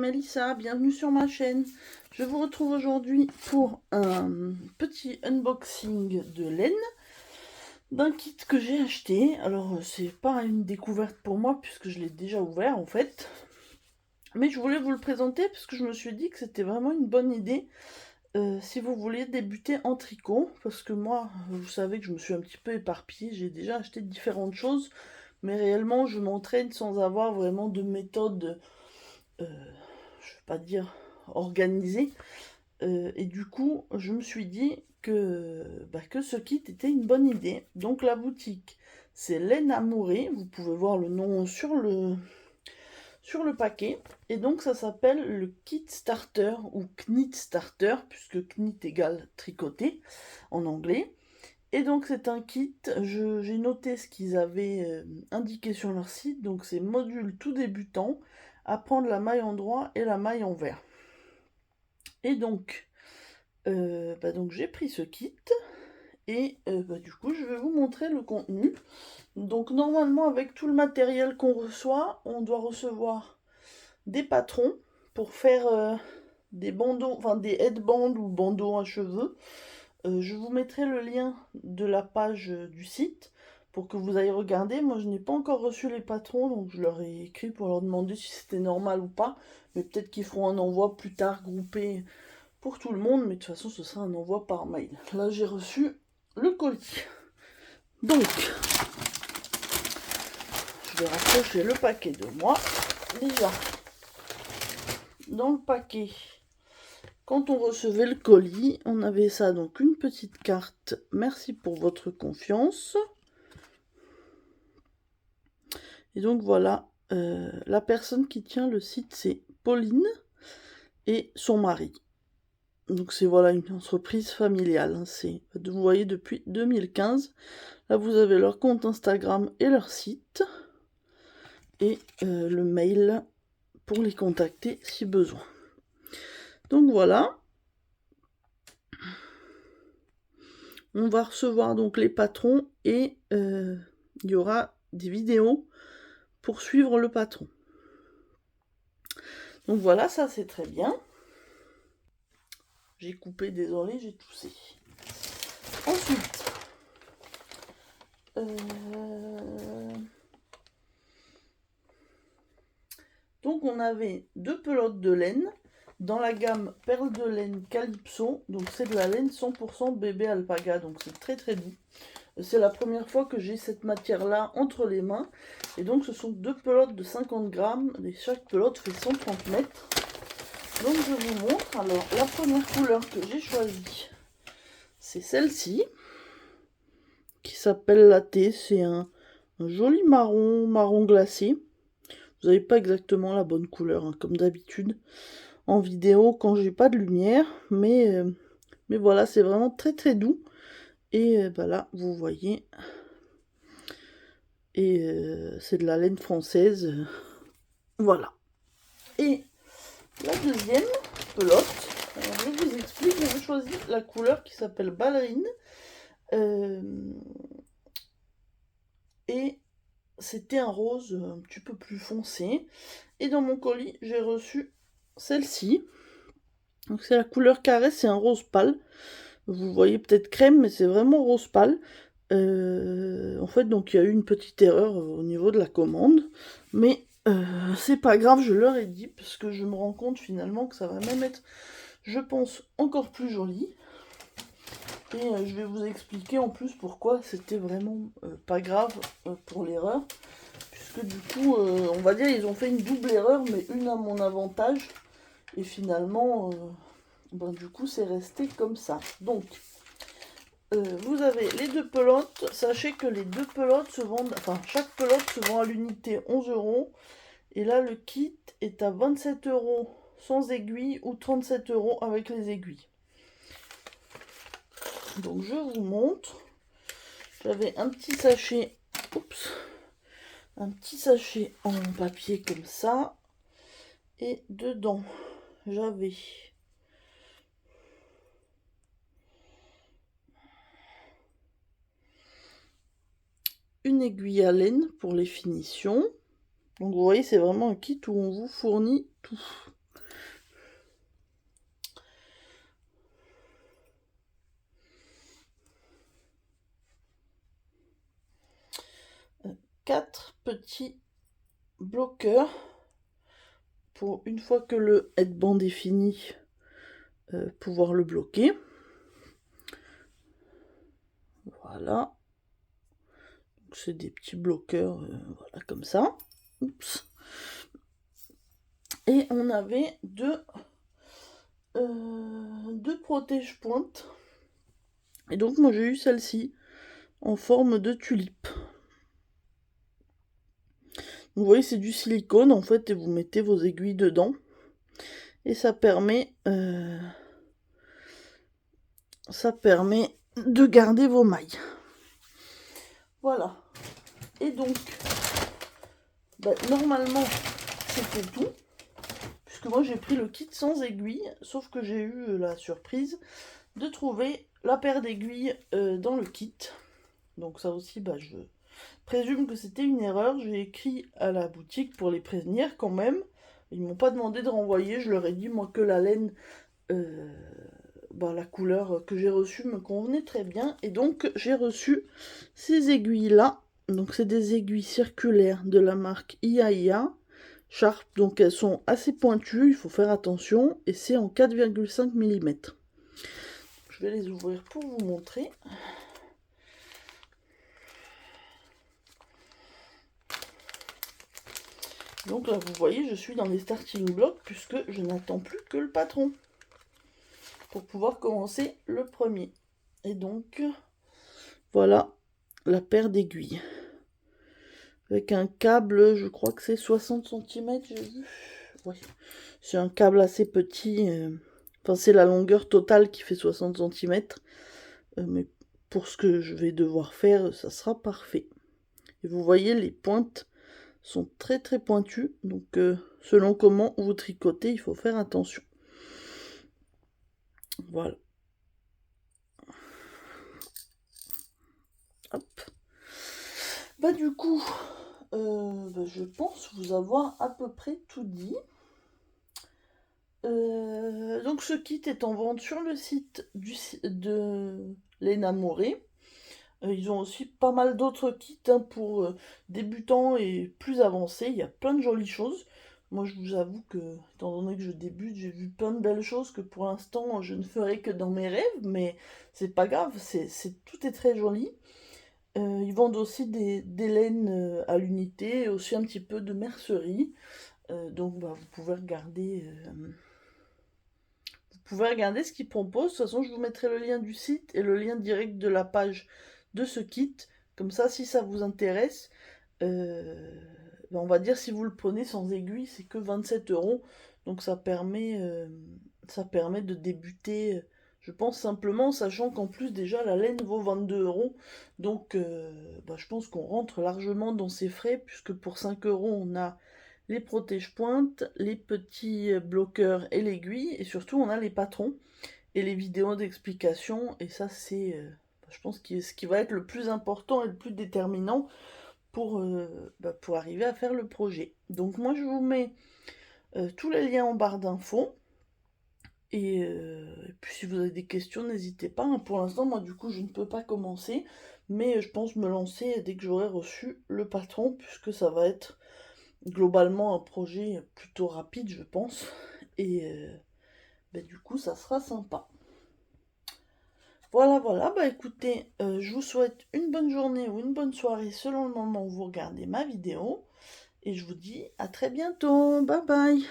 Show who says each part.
Speaker 1: Mélissa, bienvenue sur ma chaîne. Je vous retrouve aujourd'hui pour un petit unboxing de laine d'un kit que j'ai acheté. Alors c'est pas une découverte pour moi puisque je l'ai déjà ouvert en fait. Mais je voulais vous le présenter parce que je me suis dit que c'était vraiment une bonne idée si vous voulez débuter en tricot. Parce que moi, vous savez que je me suis un petit peu éparpillée, j'ai déjà acheté différentes choses. Mais réellement, je m'entraîne sans avoir vraiment de méthode, je ne vais pas dire organisée. Et du coup, je me suis dit que ce kit était une bonne idée. Donc la boutique, c'est Laine Amourée. Vous pouvez voir le nom sur le paquet. Et donc ça s'appelle le kit starter ou knit starter, puisque knit égale tricoter en anglais. Et donc c'est un kit, j'ai noté ce qu'ils avaient indiqué sur leur site, donc c'est module tout débutant, apprendre la maille en droit et la maille en vert. Et donc j'ai pris ce kit, et du coup je vais vous montrer le contenu. Donc normalement avec tout le matériel qu'on reçoit, on doit recevoir des patrons pour faire des bandeaux, enfin des headbands ou bandeaux à cheveux. Je vous mettrai le lien de la page du site pour que vous ayez regardé. Moi, je n'ai pas encore reçu les patrons, donc je leur ai écrit pour leur demander si c'était normal ou pas. Mais peut-être qu'ils feront un envoi plus tard groupé pour tout le monde. Mais de toute façon, ce sera un envoi par mail. Là, j'ai reçu le colis. Donc, je vais rapprocher le paquet de moi. Déjà, dans le paquet... Quand on recevait le colis, on avait ça, donc une petite carte. Merci pour votre confiance. Et donc voilà, la personne qui tient le site, c'est Pauline et son mari. Donc c'est voilà une entreprise familiale. Hein, vous voyez depuis 2015. Là vous avez leur compte Instagram et leur site. Et le mail pour les contacter si besoin. Donc voilà. On va recevoir donc les patrons et il y aura des vidéos pour suivre le patron. Donc voilà, ça c'est très bien. J'ai coupé, désolé, j'ai toussé. Ensuite, donc on avait 2 pelotes de laine dans la gamme Perle de laine Calypso. Donc c'est de la laine 100% bébé alpaga, donc c'est très très doux. C'est la première fois que j'ai cette matière-là entre les mains. Et donc ce sont 2 pelotes de 50 grammes. Et chaque pelote fait 130 mètres. Donc je vous montre. Alors la première couleur que j'ai choisie, c'est celle-ci. Qui s'appelle la thé. C'est un joli marron glacé. Vous n'avez pas exactement la bonne couleur, hein, comme d'habitude. En vidéo, quand j'ai pas de lumière. Mais voilà, c'est vraiment très très doux. Et là, vous voyez... Et c'est de la laine française. Voilà. Et la deuxième pelote, alors je vous explique, j'ai choisi la couleur qui s'appelle ballerine. Et c'était un rose un petit peu plus foncé. Et dans mon colis, j'ai reçu celle-ci. Donc c'est la couleur carré, c'est un rose pâle. Vous voyez peut-être crème, mais c'est vraiment rose pâle. En fait, donc il y a eu une petite erreur au niveau de la commande, mais c'est pas grave, je leur ai dit, parce que je me rends compte finalement que ça va même être, je pense, encore plus joli. Et je vais vous expliquer en plus pourquoi c'était vraiment pas grave pour l'erreur, puisque du coup, on va dire, ils ont fait une double erreur, mais une à mon avantage, et finalement, du coup, c'est resté comme ça. Donc, vous avez les 2 pelotes. Sachez que les 2 pelotes se vendent, enfin chaque pelote se vend à l'unité 11 €. Et là le kit est à 27 € sans aiguille ou 37 € avec les aiguilles. Donc je vous montre. J'avais un petit sachet, un petit sachet en papier comme ça. Et dedans j'avais une aiguille à laine pour les finitions. Donc vous voyez, c'est vraiment un kit où on vous fournit tout. 4 petits bloqueurs pour, une fois que le headband est fini, pouvoir le bloquer. Voilà. C'est des petits bloqueurs, voilà, comme ça. Oups. Et on avait deux protège-pointes. Et donc moi j'ai eu celle-ci en forme de tulipe. Vous voyez, c'est du silicone en fait, et vous mettez vos aiguilles dedans. Et ça permet de garder vos mailles. Voilà. Et donc, normalement, c'était tout. Puisque moi, j'ai pris le kit sans aiguille. Sauf que j'ai eu la surprise de trouver la paire d'aiguilles dans le kit. Donc ça aussi, je présume que c'était une erreur. J'ai écrit à la boutique pour les prévenir quand même. Ils m'ont pas demandé de renvoyer. Je leur ai dit, moi, que la laine... la couleur que j'ai reçue me convenait très bien. Et donc, j'ai reçu ces aiguilles-là. Donc, c'est des aiguilles circulaires de la marque IAIA Sharp. Donc, elles sont assez pointues, il faut faire attention. Et c'est en 4,5 mm. Je vais les ouvrir pour vous montrer. Donc là, vous voyez, je suis dans les starting blocks puisque je n'attends plus que le patron pour pouvoir commencer le premier. Et donc, voilà la paire d'aiguilles. Avec un câble, je crois que c'est 60 cm, j'ai vu. Oui, c'est un câble assez petit. Enfin, c'est la longueur totale qui fait 60 cm. Mais pour ce que je vais devoir faire, ça sera parfait. Et vous voyez, les pointes sont très très pointues. Donc, selon comment vous tricotez, il faut faire attention. Voilà. Hop. Du coup, je pense vous avoir à peu près tout dit. Donc ce kit est en vente sur le site de Léna Moré. Ils ont aussi pas mal d'autres kits pour débutants et plus avancés. Il y a plein de jolies choses. Moi je vous avoue que, étant donné que je débute, j'ai vu plein de belles choses que pour l'instant je ne ferai que dans mes rêves, mais c'est pas grave, tout est très joli. Ils vendent aussi des laines à l'unité, et aussi un petit peu de mercerie. Donc vous pouvez regarder ce qu'ils proposent. De toute façon, je vous mettrai le lien du site et le lien direct de la page de ce kit. Comme ça, si ça vous intéresse, on va dire si vous le prenez sans aiguille, c'est que 27 €. Donc ça permet de débuter, je pense simplement, sachant qu'en plus déjà la laine vaut 22 €. Donc je pense qu'on rentre largement dans ses frais, puisque pour 5 € on a les protège-pointes, les petits bloqueurs et l'aiguille, et surtout on a les patrons et les vidéos d'explication. Et ça c'est, je pense, ce qui va être le plus important et le plus déterminant pour arriver à faire le projet. Donc moi je vous mets tous les liens en barre d'infos. Et puis si vous avez des questions, n'hésitez pas. Pour l'instant, moi du coup, je ne peux pas commencer, mais je pense me lancer dès que j'aurai reçu le patron, puisque ça va être globalement un projet plutôt rapide, je pense. Et du coup, ça sera sympa. Voilà, voilà. Écoutez, je vous souhaite une bonne journée ou une bonne soirée selon le moment où vous regardez ma vidéo. Et je vous dis à très bientôt. Bye bye.